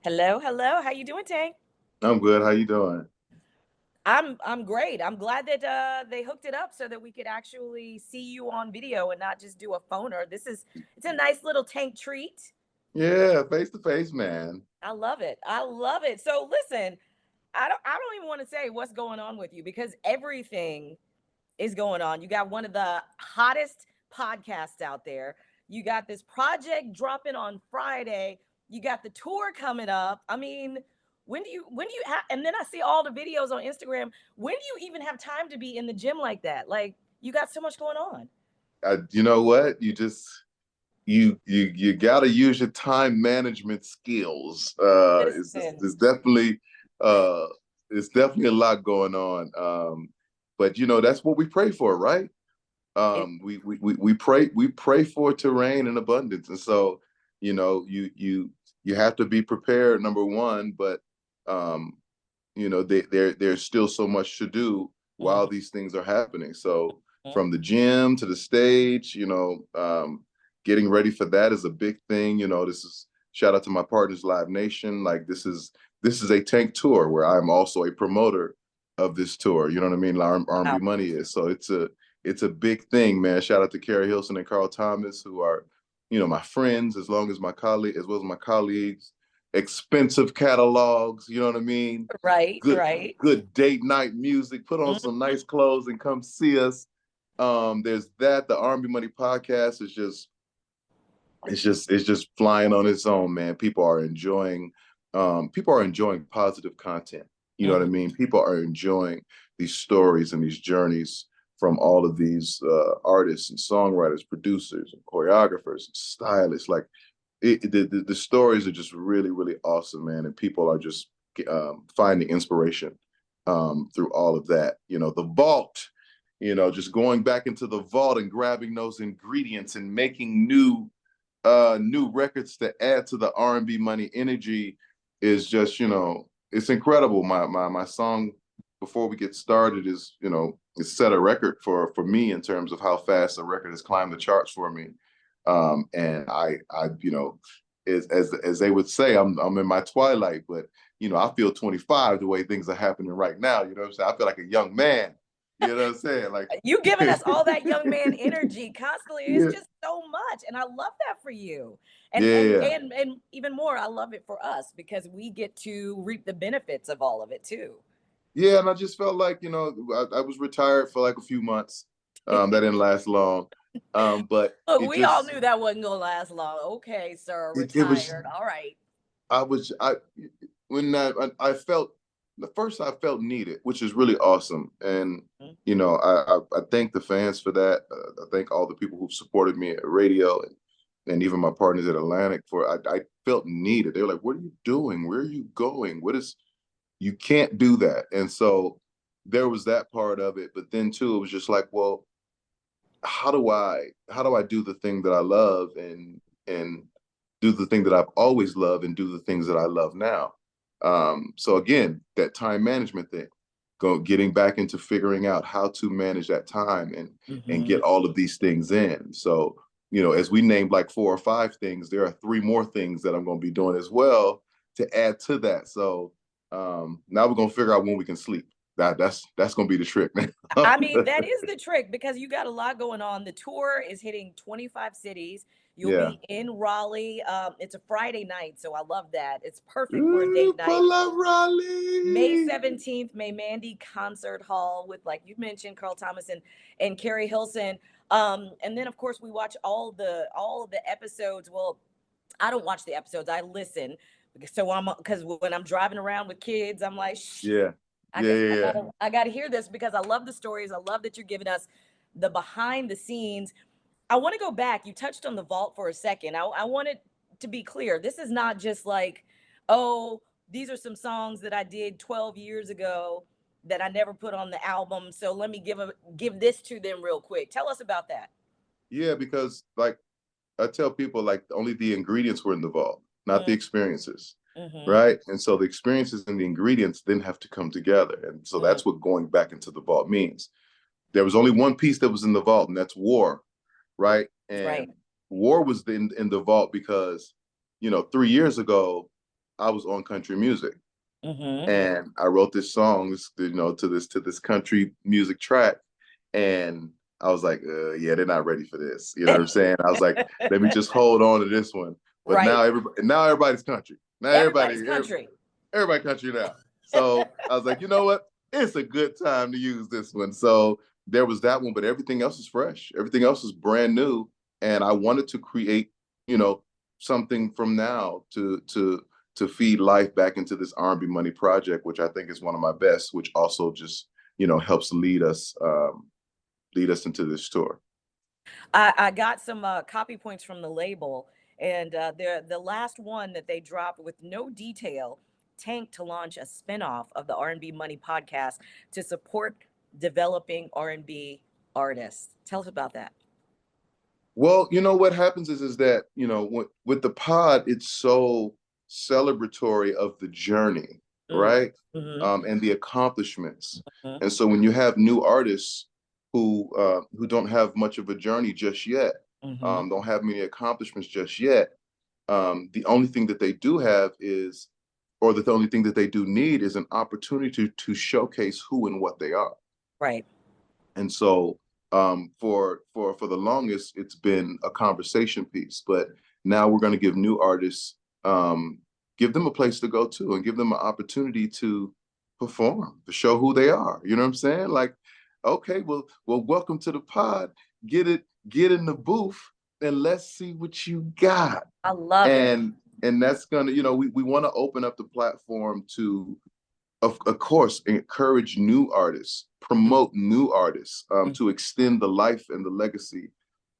Hello, hello. How you doing, Tank? I'm good. How you doing? I'm great. I'm glad that they hooked it up so that we could actually see you on video and not just do a phoner. It's a nice little Tank treat. Yeah, face to face, man. I love it. I love it. So listen, I don't even want to say what's going on with you because everything is going on. You got one of the hottest podcasts out there. You got this project dropping on Friday. You got the tour coming up. I mean, and then I see all the videos on Instagram. When do you even have time to be in the gym like that? Like, you got so much going on. You know what? You got to use your time management skills. Listen, It's definitely uh, it's definitely a lot going on. But that's what we pray for, right? it, We pray for it to rain in abundance, and so you have to be prepared. Number one, but um, there's still so much to do while mhm, these things are happening. So mhm. from the gym to the stage, getting ready for that is a big thing. This is shout out to my partners, Live Nation. Like this is a Tank tour where I'm also a promoter of this tour. You know what I mean? R&B Wow. Money is so it's a big thing, man. Shout out to Keri Hilson and Carl Thomas, who are my friends as well as my colleagues. Expensive catalogs, you know what I mean? Right, good right. good date night music. Put on some Mhm. nice clothes and come see us. There's that. The R&B Money podcast is just it's just flying on its own, man. People are enjoying positive content. You know what I Mhm. mean? People are enjoying these stories and these journeys from all of these artists and songwriters, producers and choreographers and stylists. Like the stories are just really, really awesome, man. And people are just finding inspiration through all of that. The vault, just going back into the vault and grabbing those ingredients and making new records to add to the R&B Money energy is just, it's incredible. My song before we get started is, it set a record for me in terms of how fast the record has climbed the charts for me. And I as they would say, I'm in my twilight, but I feel 25 the way things are happening right now. You know what I'm saying? I feel like a young man. You know what I'm saying? Like, You giving us all that young man energy constantly. It's yeah, just so much, and I love that for you. And and yeah. and and even more, I love it for us because we get to reap the benefits of all of it too. Yeah, and I just felt like, I was retired for like a few months. That didn't last long. But Look, it we all just knew that wasn't gonna last long. Okay, sir, it was retired. All right. I was I when I felt the first I felt needed, which is really awesome. And Mhm. I thank the fans for that. I thank all the people who've supported me at radio and even my partners at Atlantic for I felt needed. They were like, "What are you doing? Where are you going? What is You can't do that." And so there was that part of it, but then too it was just like, well, how do I do the thing that I love and do the thing that I've always loved and do the things that I love now. So again, that time management thing, getting back into figuring out how to manage that time and Mhm. get all of these things in. So as we named like 4 or 5 things, there are 3 more things that I'm going to be doing as well to add to that. So now we're gonna figure out when we can sleep. That's gonna be the trick, man. I mean, that is the trick because you got a lot going on. The tour is hitting 25 cities. You'll Yeah. be in Raleigh. It's a Friday night, so I love that. It's perfect for a Ooh, date night. pull up May Raleigh. 17th, May Mandy Concert Hall with, like you mentioned, Carl Thomas and Keri Hilson. And then of course we watch all of the episodes. Well, I don't watch the episodes. I listen because when I'm driving around with kids, I'm like, shh, Yeah. I Yeah, got, yeah, I yeah. gotta, I gotta hear this because I love the stories. I love that you're giving us the behind the scenes. I want to go back. You touched on the vault for a second. I wanted to be clear. This is not just like, oh, these are some songs that I did 12 years ago that I never put on the album. So let me give this to them real quick. Tell us about that. Yeah, because like I tell people, like only the ingredients were in the vault, not the experiences. Mm-hmm. Right. And so the experiences and the ingredients then have to come together. And so Mm-hmm. that's what going back into the vault means. There was only one piece that was in the vault, and that's war. Right. Right. And war was in the vault because 3 years ago I was on country music, Mm-hmm. and I wrote this song, to this country music track, and I was like, yeah, they're not ready for this. You know what I'm saying? I was like, let me just hold on to this one. But Right. now everybody's country. Now Everybody's country. everybody country now. So I was like, you know what? It's a good time to use this one. So there was that one, but everything else is fresh. Everything else is brand new. And I wanted to create, something from now to feed life back into this R&B Money project, which I think is one of my best, which also just, helps lead us into this tour. I got some copy points from the label, and the last one that they dropped with no detail, tanked to launch a spinoff of the R&B Money podcast to support developing R&B artists. Tell us about that. Well, what happens is that, with the pod, it's so celebratory of the journey, Mm. right? Mm-hmm. And the accomplishments. Mm-hmm. And so when you have new artists who don't have much of a journey just yet, Mm-hmm. don't have many accomplishments just yet, the only thing that they do have is, or the only thing that they do need is an opportunity to showcase who and what they are. Right. And so for the longest, it's been a conversation piece, but now we're going to give new artists, give them a place to go to, and give them an opportunity to perform, to show who they are. You know what I'm saying? Like, okay, well, welcome to the pod. Get in the booth, and let's see what you got. I love it. And that's gonna, we want to open up the platform to, of course, encourage new artists, promote new artists, Mm. to extend the life and the legacy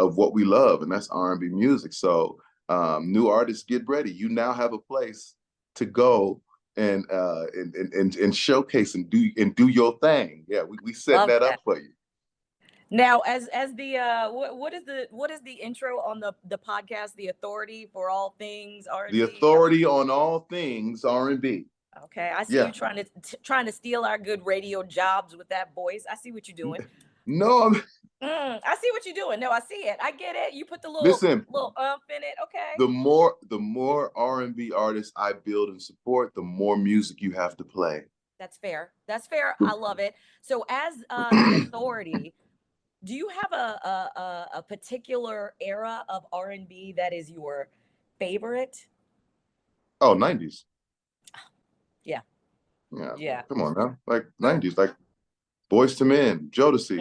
of what we love, and that's R&B music. So new artists, get ready. You now have a place to go and showcase and do your thing. Yeah, we setting Love that that. up for you. Now, as the what is the intro on the podcast? The authority for all things The R&B. authority on all things R&B. Okay, I see Yeah. you trying to steal our good radio jobs with that voice. I see what you're doing. No, I see what you're doing. No, I see it. I get it. You put the listen. little in it. Okay, The more R&B artists I build and support, the more music you have to play. that's fair. That's fair. I love it. So, as the authority, do you have a particular era of R&B that is your favorite? Oh, 90s. Yeah, Yeah, yeah. come on now. Like 90s, like Boys to Men, Jodeci.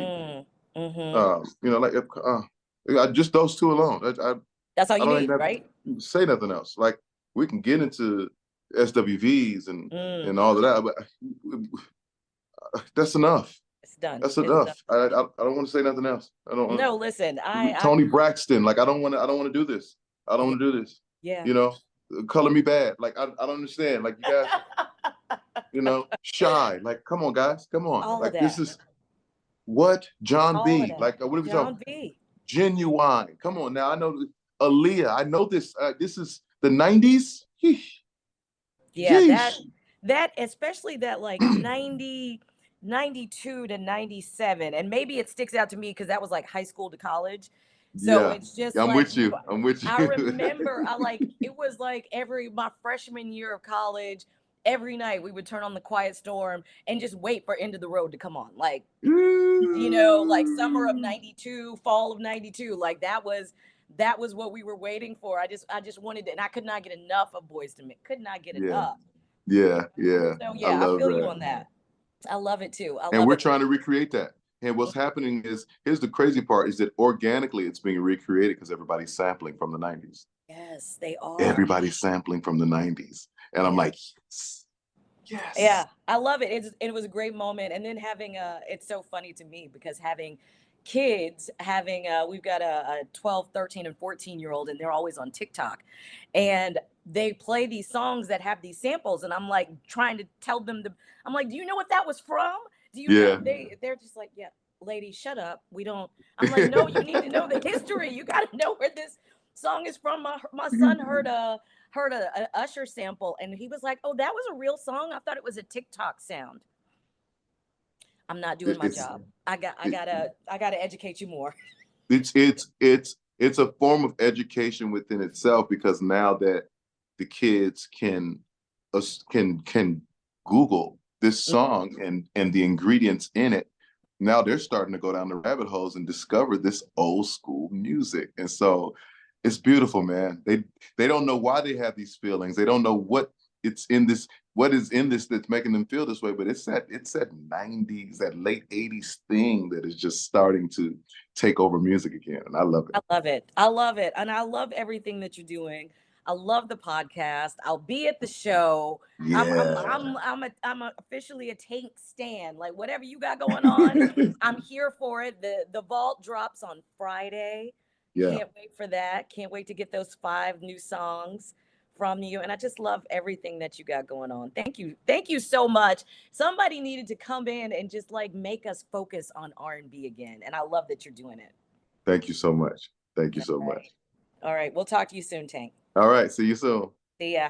Mm, mm-hmm. Just those two alone. That's all I you don't even need, have right? to say nothing else. Like, we can get into SWVs Mm, and all of that, but that's enough. it's done. That's It's done. enough. I don't want to say nothing else. I don't want No, listen, Tony Braxton. Like, I don't want to do this. I don't yeah, want to do this. yeah. You know, Color Me Bad. Like, I don't understand. Like, you guys, Shy. Like, come on, guys, come on. All of Like, this that. is what John All of B. that. Like, what are we talking? John B. Genuine. Come on now. I know Aaliyah. I know this. This is the 90s. Yeesh. Yeah, Yeesh. that especially that like 92 to 97, and maybe it sticks out to me because that was like high school to college. So Yeah. it's just I'm like with you. I'm with I you. remember I like it was like every my freshman year of college, every night we would turn on the Quiet Storm and just wait for End of the Road to come on. Like, like summer of 92, fall of 92, like that was what we were waiting for. I just wanted it, and I could not get enough of Boys to Men. Could not get Yeah. enough. Yeah. So I yeah, I love feel you that. on that. I love it too. I And love we're it. trying to recreate that. And what's happening is, here's the crazy part, is that organically it's being recreated because everybody's sampling from the 90s. Yes, they are. Everybody's sampling from the 90s. And I'm Yeah. like, yes. Yeah, Yes. I love it. It was a great moment, and then having it's so funny to me because having kids, having we've got a 12, 13, and 14-year-old, and they're always on TikTok, and they play these songs that have these samples, and I'm like trying to tell them I'm like, do you know what that was from? Do you know? Yeah. They're just like, yeah, lady, shut up. We don't. I'm like, no, you need to know the history. You got to know where this song is from. My son heard a Usher sample, and he was like, "Oh, that was a real song. I thought it was a TikTok sound." I'm not doing my it's job. I gotta educate you more. it's a form of education within itself, because now that the kids can us can Google this song and the ingredients in it, now they're starting to go down the rabbit holes and discover this old school music. And so it's beautiful, man. They don't know why they have these feelings. They don't know what is in this that's making them feel this way, but it's that 90s, that late 80s thing that is just starting to take over music again. And I love it. I love it. I love it. And I love everything that you're doing. I love the podcast. I'll be at the show. Yeah. I'm officially a Tank stan. Like whatever you got going on, I'm here for it. The vault drops on Friday. Yeah. Can't wait for that. Can't wait to get those 5 new songs from you. And I just love everything that you got going on. Thank you. Thank you so much. Somebody needed to come in and just like make us focus on R&B again. And I love that you're doing it. Thank you so much. Thank you so All right. much. All right. We'll talk to you soon, Tank. All right. See you soon. See ya.